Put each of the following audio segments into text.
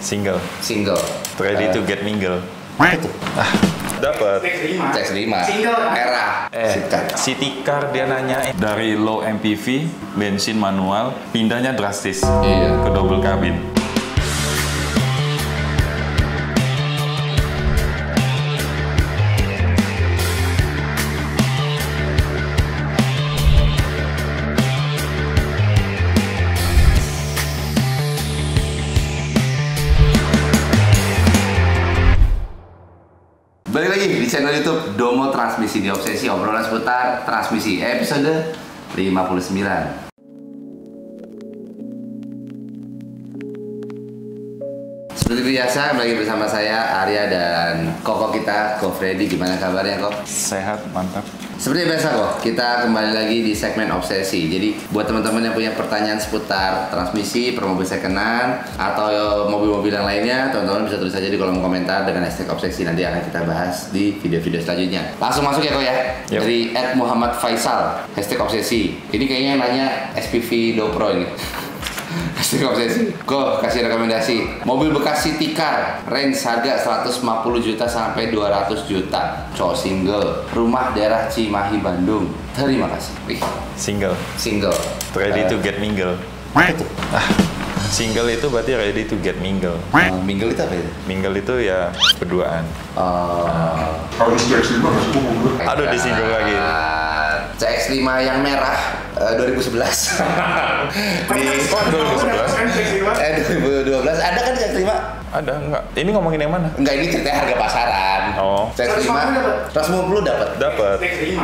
Single. Single. Ready to get mingle. Dapat. CX-5. Single. Merah. City Car dia nanya dari low MPV, bensin manual, pindahnya drastis ke double cabin. Balik lagi di channel YouTube Domo Transmisi, di obsesi obrolan seputar transmisi episode 59. Seperti biasa, lagi bersama saya Arya dan Koko kita, Ko Freddy. Gimana kabarnya, Kok? Sehat, mantap. Seperti biasa, Kok, kita kembali lagi di segmen obsesi. Jadi buat teman-teman yang punya pertanyaan seputar transmisi, per mobil second-hand, atau mobil-mobil yang lainnya, teman-teman bisa tulis aja di kolom komentar dengan hashtag obsesi. Nanti akan kita bahas di video-video selanjutnya. Langsung masuk ya, Kok ya. Yep. Dari @Muhammad_Faisal, hashtag obsesi. Ini kayaknya nanya SPV Dopro ini. Hashtag obsesi. Kok kasih rekomendasi mobil bekas City Car, range harga 150 juta sampai 200 juta, cowok single, rumah daerah Cimahi, Bandung. Terima kasih. Single. Ready to get mingle. Single itu berarti ready to get mingle. Mingle itu apa ya? Mingle itu ya berduaan. Harus CX-5 nggak sih? Aduh, disinggung lagi. CX-5 yang merah 2011. Di 2011? 2012 ada kan CX-5? Ada enggak? Ini ngomongin yang mana? Enggak, ini ceritanya harga pasaran. Oh. CX-5 150 dapat. Dapat.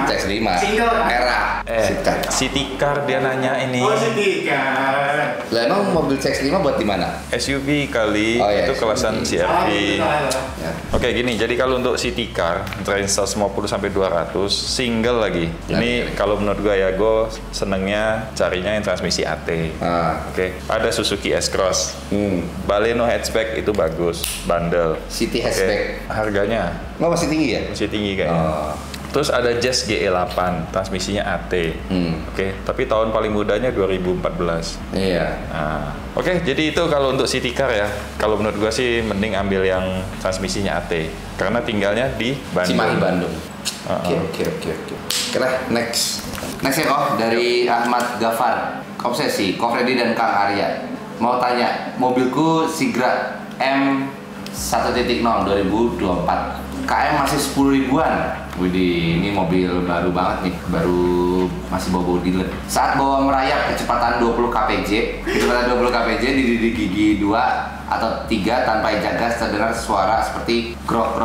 CX-5 merah. City Car dia nanya ini. Oh, City Car. Lah emang mobil CX-5 buat di mana? SUV kali, Oh, iya, itu kelasan CR-V. Ya. Oke, gini, jadi kalau untuk City Car, range 150 sampai 200, single lagi. Ini kalau menurut gue ya, gue senengnya carinya yang transmisi AT. Oke, ada Suzuki S-Cross. Baleno hatchback itu bagus, bandel. City Oke, hatchback. harganya Nggak masih tinggi ya? masih tinggi kayaknya. Terus ada Jazz GE8, transmisinya AT. Oke, tapi tahun paling mudanya 2014. Iya. Nah, oke, jadi itu kalau untuk City Car ya. Kalau menurut gua sih mending ambil yang transmisinya AT karena tinggalnya di Bandung. Cimahi, Bandung. Oke. Kira next ya, kok, dari Ahmad Gafar, obsesi, Ko Freddy dan Kang Arya. Mau tanya, mobilku Sigra M 1.0 2024. KM masih 10 ribuan. Widih, ini mobil baru banget nih, baru masih bawa dealer. Saat bawa merayap kecepatan 20 kpj di gigi 2 atau 3 tanpa injak gas terdengar suara seperti grok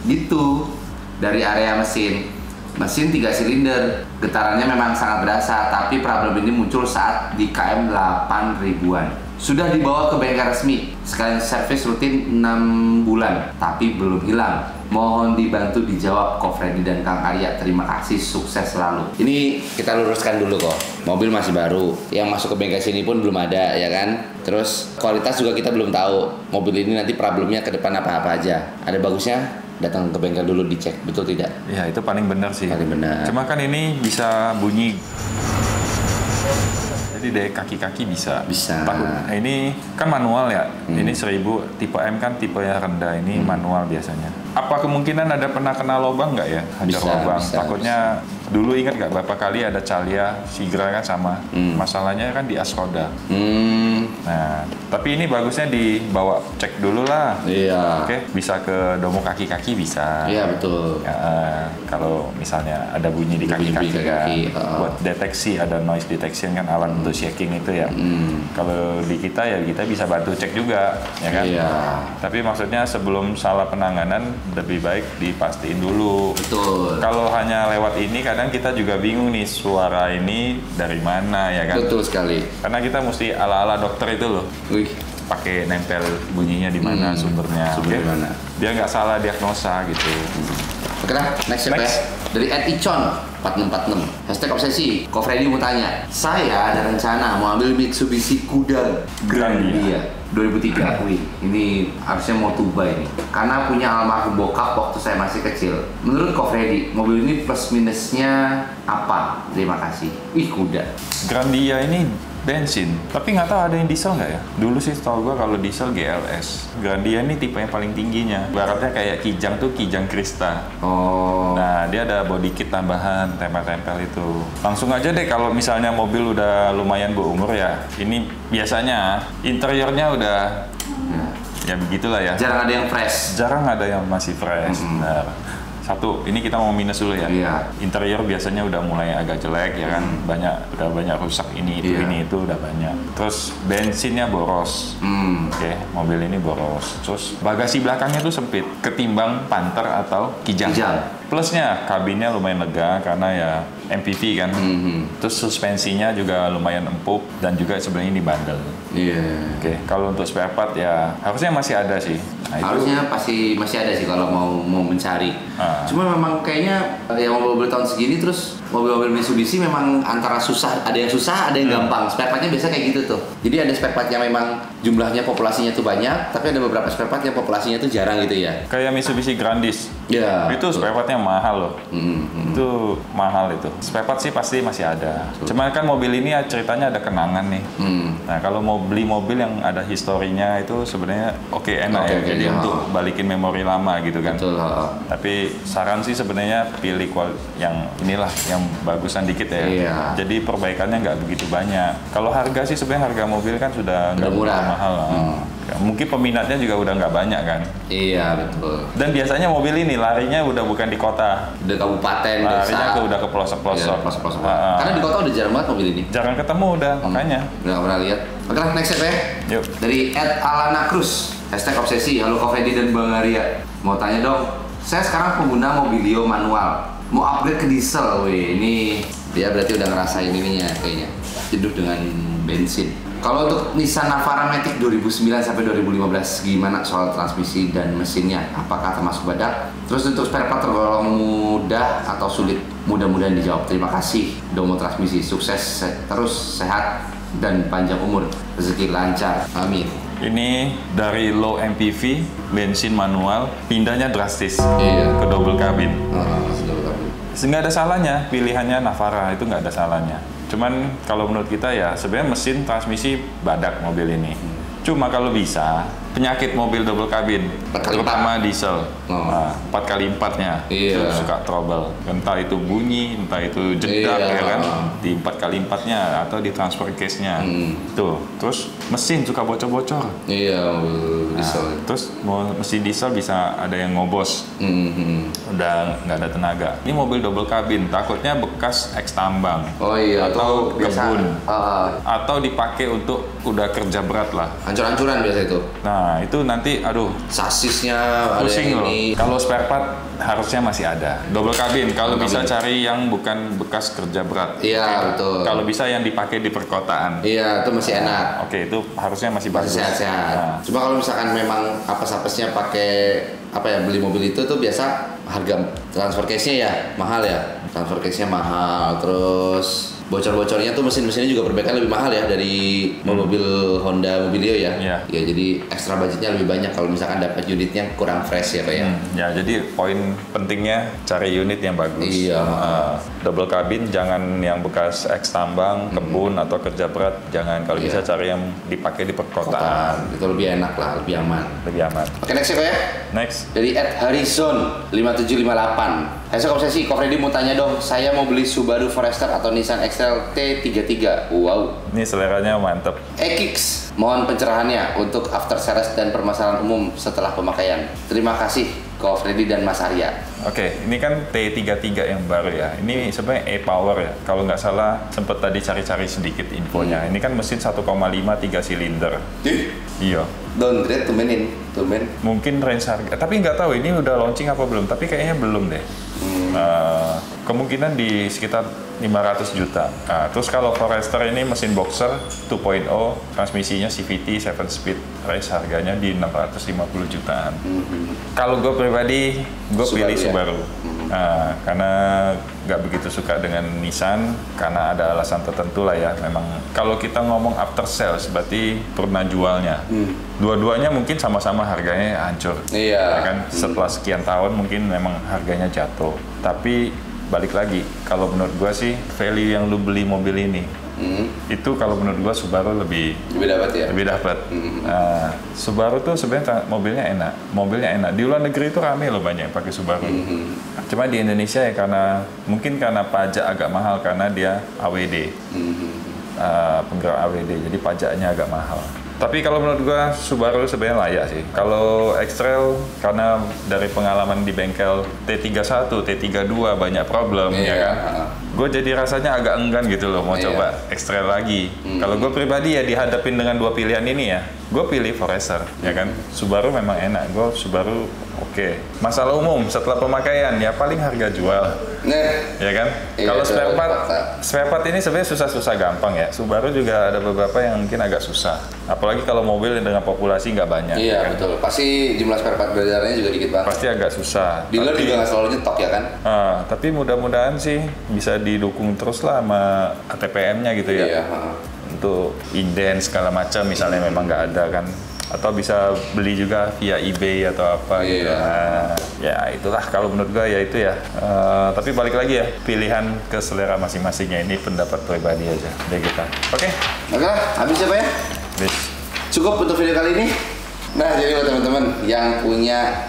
gitu dari area mesin. Mesin 3 silinder, getarannya memang sangat berasa, tapi problem ini muncul saat di KM 8 ribuan. Sudah dibawa ke bengkel resmi, sekalian servis rutin 6 bulan, tapi belum hilang. Mohon dibantu dijawab, Ko Freddy dan Kang Arya. Terima kasih, sukses selalu. Ini kita luruskan dulu, kok. Mobil masih baru, yang masuk ke bengkel sini pun belum ada, ya kan? Terus kualitas juga kita belum tahu. Mobil ini nanti problemnya ke depan apa-apa aja. Ada bagusnya, datang ke bengkel dulu dicek, betul tidak? Ya, itu paling benar sih. Paling benar. Cuma kan ini bisa bunyi. Jadi dari kaki-kaki bisa. Nah, ini kan manual ya. Ini 1000 tipe M kan tipe yang rendah, ini manual biasanya. Apa kemungkinan ada pernah kena lubang nggak ya? Ada lubang. Takutnya dulu ingat nggak berapa kali ada Calia, Sigra kan sama. Masalahnya kan di as roda. Nah, tapi ini bagusnya dibawa cek dulu lah. Iya. Oke, bisa ke Domo kaki-kaki bisa. Iya, betul. Ya, kalau misalnya ada bunyi di kaki-kaki kan, buat deteksi, ada noise detection kan, alat untuk shaking itu ya. Kalau di kita ya kita bisa bantu cek juga, ya kan? Iya. Tapi maksudnya sebelum salah penanganan lebih baik dipastiin dulu. Betul. Kalau hanya lewat ini kadang kita juga bingung nih suara ini dari mana, ya kan? Betul sekali. Karena kita mesti ala-ala dokter itu loh. Wih. Pakai nempel bunyinya di mana sumbernya, Sumber di mana. Dia nggak salah diagnosa gitu. Oke lah, next ya. Dari @icon 4646, hashtag obsesi. Ko Freddy mau tanya, saya ada rencana mau ambil Mitsubishi Kuda Grandia 2003. Wih, ini harusnya mau tuba ini. Karena punya almarhum bokap waktu saya masih kecil. Menurut Ko Freddy, mobil ini plus minusnya apa? Terima kasih. Kuda. Grandia ini bensin. Tapi nggak tahu ada yang diesel nggak ya? Dulu sih setahu gue kalau diesel GLS. Grandia ini tipe yang paling tingginya. Baratnya kayak Kijang tuh Kijang Krista. Oh. Nah, dia ada body kit tambahan, tempel-tempel itu. Langsung aja deh kalau misalnya mobil udah lumayan berumur ya. Ini biasanya interiornya udah ya begitulah ya. Jarang ada yang fresh. Jarang ada yang masih fresh. Benar. Satu, ini kita mau minus dulu ya. Iya. Interior biasanya udah mulai agak jelek ya kan, udah banyak rusak ini itu udah banyak. Terus bensinnya boros. Oke, mobil ini boros. Terus bagasi belakangnya tuh sempit, ketimbang Panther atau Kijang. Plusnya kabinnya lumayan lega karena ya MPV kan. Terus suspensinya juga lumayan empuk dan juga sebenarnya ini bandel. Iya. Oke, kalau untuk spare part ya harusnya masih ada sih. Nah, harusnya pasti masih ada sih kalau mau mencari. Cuma memang kayaknya yang mobil tahun segini terus mobil-mobil Mitsubishi memang antara susah, ada yang susah, ada yang gampang. Spare partnya biasa kayak gitu tuh. Jadi ada spare part yang memang jumlahnya populasinya tuh banyak, tapi ada beberapa spare part yang populasinya tuh jarang gitu ya. Kayak Mitsubishi Grandis. Ya. Itu spare partnya mahal loh. Itu mahal itu. Spare part sih pasti masih ada. Cuman kan mobil ini ya ceritanya ada kenangan nih. Nah kalau mau beli mobil yang ada historinya itu sebenarnya enak ya. Jadi untuk balikin memori lama gitu kan. Betul. Tapi saran sih sebenarnya pilih yang inilah yang bagusan dikit ya. Iya. Jadi perbaikannya nggak begitu banyak. Kalau harga sih sebenarnya harga mobil kan sudah nggak murah mahal. Mungkin peminatnya juga udah nggak banyak kan. Iya betul. Dan biasanya mobil ini larinya udah bukan di kota. Udah kabupaten, larinya desa. Udah ke pelosok-pelosok. Ya, pelosok-pelosok. Karena di kota udah jarang banget mobil ini. Jarang ketemu udah, makanya. Udah nggak pernah lihat. Oke lah, next step ya. Yuk. Dari @Alana Cruz, #obsesi. Halo Kak Fedi dan Bang Arya. Mau tanya dong, saya sekarang pengguna Mobilio manual. Mau upgrade ke diesel, wih. Ini dia berarti udah ngerasain ininya kayaknya. Jenuh dengan bensin. Kalau untuk Nissan Navara Matic 2009 sampai 2015 gimana soal transmisi dan mesinnya? Apakah termasuk badak? Terus untuk spare part tergolong mudah atau sulit? Mudah-mudahan dijawab. Terima kasih Domo Transmisi. Sukses terus, sehat dan panjang umur. Rezeki lancar. Amin. Ini dari low MPV, bensin manual, pindahnya drastis Iya. ke double cabin. Double cabin. Nggak ada salahnya pilihannya Navara, itu nggak ada salahnya. Cuman kalau menurut kita ya sebenarnya mesin transmisi badak mobil ini. Cuma kalau bisa penyakit mobil double cabin, terutama diesel, 4x4-nya itu suka trouble. Entah itu bunyi, entah itu jedak ya kan, di 4x4-nya atau di transfer case-nya. Tuh, terus mesin suka bocor-bocor. Iya, diesel. Terus mesin diesel bisa ada yang ngobos, udah nggak ada tenaga. Ini mobil double cabin, takutnya bekas eks tambang, atau kebun, atau dipakai untuk udah kerja berat lah. Hancur-hancuran biasa itu. Nah itu nanti aduh sasisnya pusing ada loh. ini. Kalau spare part harusnya masih ada double cabin. Kalau bisa cari yang bukan bekas kerja berat. Iya betul. Kalau bisa yang dipakai di perkotaan. Iya itu masih enak. Oke, itu harusnya masih bagus. Sehat-sehat. Nah. Cuma kalau misalkan memang apes-apesnya pakai beli mobil itu tuh biasa harga transfer case-nya ya mahal ya. Transfer case-nya mahal, terus bocor-bocornya tuh mesin-mesinnya juga perbaikan lebih mahal ya dari mobil Honda Mobilio ya. Iya. Ya jadi ekstra budgetnya lebih banyak kalau misalkan dapat unitnya kurang fresh ya Pak ya. Ya jadi poin pentingnya cari unit yang bagus. Iya. Double cabin jangan yang bekas eks tambang, kebun atau kerja berat jangan. Kalau bisa cari yang dipakai di perkotaan. Itu lebih enak lah, lebih aman. Lebih aman. Oke next ya Pak ya. Next. Dari @Harrison5758. Obsesi, Ko Freddy mau tanya dong, saya mau beli Subaru Forester atau Nissan X-Trail T33. Wow. Ini seleranya mantep. Kicks, mohon pencerahannya untuk after sales dan permasalahan umum setelah pemakaian. Terima kasih Ko Freddy dan Mas Arya. Oke, ini kan T33 yang baru ya. Ini sebenarnya e-power ya. Kalau nggak salah, sempet tadi cari-cari sedikit infonya. Ini kan mesin 1,5 3 silinder. Iya. Downgrade tumben. Mungkin range harga. Tapi nggak tahu ini udah launching apa belum. Tapi kayaknya belum deh. Kemungkinan di sekitar 500 juta. Nah, terus kalau Forester ini mesin boxer 2.0, transmisinya CVT 7 speed, range harganya di 650 jutaan. Kalau gue pribadi, gue pilih Subaru. Nah, karena nggak begitu suka dengan Nissan, karena ada alasan tertentu lah ya. Memang kalau kita ngomong after sales, berarti pernah jualnya. Dua-duanya mungkin sama-sama harganya hancur. Iya. Ya kan? Setelah sekian tahun mungkin memang harganya jatuh. Tapi balik lagi, kalau menurut gue sih value yang lu beli mobil ini itu kalau menurut gua Subaru lebih dapat ya. Lebih dapat. Subaru tuh sebenarnya mobilnya enak. Di luar negeri itu rame loh banyak yang pakai Subaru. Cuma di Indonesia ya mungkin karena pajak agak mahal karena dia AWD. Penggerak AWD, jadi pajaknya agak mahal. Tapi kalau menurut gua Subaru sebenarnya layak sih. Kalau X-Trail karena dari pengalaman di bengkel T31, T32 banyak problem ya kan. Gue jadi rasanya agak enggan gitu loh mau coba X-Trail lagi. Kalau gue pribadi ya dihadapin dengan dua pilihan ini ya, gue pilih Forester ya kan. Subaru memang enak, gue Subaru oke. Masalah umum setelah pemakaian ya paling harga jual. Ya kan? Kalau spare part ini sebenarnya susah-susah gampang ya. Subaru juga ada beberapa yang mungkin agak susah. Apalagi kalau mobil dengan populasi nggak banyak. Iya ya kan? betul. Pasti jumlah spare part beredarnya juga dikit banget. Pasti agak susah. Dealer juga nggak selalu nyetok ya kan? Tapi mudah-mudahan sih bisa didukung terus lah sama ATPM-nya gitu ya. Iya. Untuk inden segala macam misalnya memang nggak ada kan. Atau bisa beli juga via eBay atau apa gitu. Ya itulah kalau menurut gue ya itu ya. Tapi balik lagi ya, pilihan ke selera masing-masingnya, ini pendapat pribadi aja dari kita. Oke lah, habis apa ya? Habis. Cukup untuk video kali ini. Nah, jadi buat teman-teman yang punya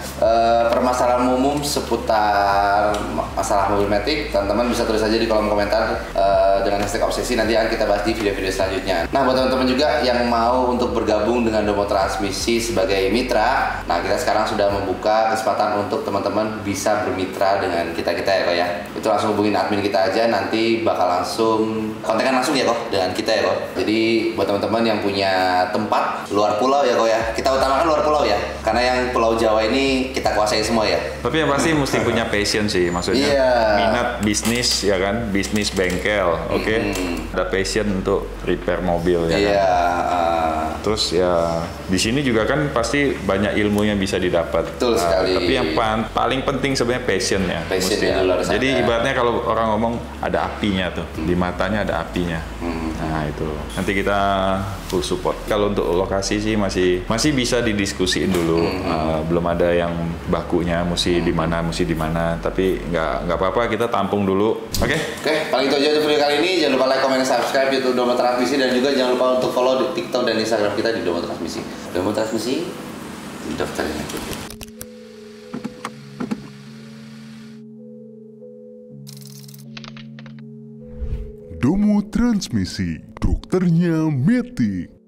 permasalahan umum seputar masalah mobil Matic, teman-teman bisa tulis aja di kolom komentar dengan hashtag obsesi, nanti akan kita bahas di video-video selanjutnya. Nah, buat teman-teman juga yang mau untuk bergabung dengan Domo Transmisi sebagai mitra, nah kita sekarang sudah membuka kesempatan untuk teman-teman bisa bermitra dengan kita-kita ya kok ya. Itu langsung hubungin admin kita aja, nanti bakal langsung kontekan langsung ya kok dengan kita ya kok. Jadi buat teman-teman yang punya tempat luar pulau ya kok ya, kita utamakan luar pulau ya, karena yang Pulau Jawa ini kita kuasai semua ya. Tapi yang pasti mesti punya passion sih, maksudnya minat bisnis ya kan, bisnis bengkel, oke? Ada passion untuk repair mobil ya kan? Terus ya di sini juga kan pasti banyak ilmu yang bisa didapat. Betul sekali. Tapi yang paling penting sebenarnya passionnya. Jadi ibaratnya kalau orang ngomong ada apinya tuh, di matanya ada apinya. Nah itu nanti kita full support. Kalau untuk lokasi sih masih bisa didiskusiin dulu. Belum ada yang bakunya mesti di mana. Tapi nggak apa-apa, kita tampung dulu. Oke, paling itu aja untuk video kali ini. Jangan lupa like, comment, dan subscribe YouTube Domo Transmisi, dan juga jangan lupa untuk follow di TikTok dan Instagram kita di Domo Transmisi. Domo Transmisi, daftarin aja. Domo Transmisi, dokternya Matic.